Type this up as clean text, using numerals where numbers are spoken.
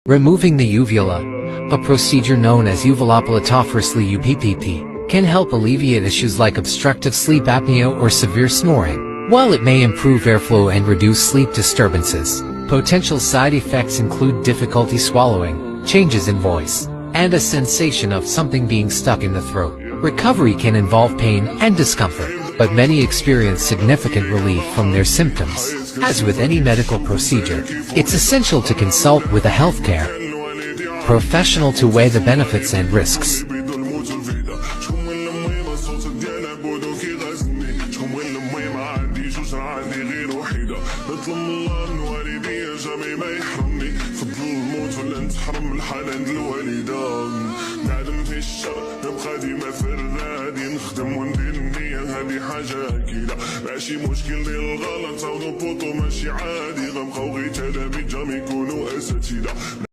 Removing the uvula, a procedure known as Uvulo-palatopharyngoplasty (UPPP), can help alleviate issues like obstructive sleep apnea or severe snoring. While it may improve airflow and reduce sleep disturbances, potential side effects include difficulty swallowing, changes in voice, and a sensation of something being stuck in the throat. Recovery can involve pain and discomfort, but many experience significant relief from their symptoms. As with any medical procedure, it's essential to consult with a healthcare professional to weigh the benefits and risks. نبقى ديما فرادي نخدم وندير النية هادي حاجة أكيدة ماشي مشكل ديال الغلط عاودو بوطو ماشي عادي غنبقاو غير تلاميذ جام يكونو أساتذة.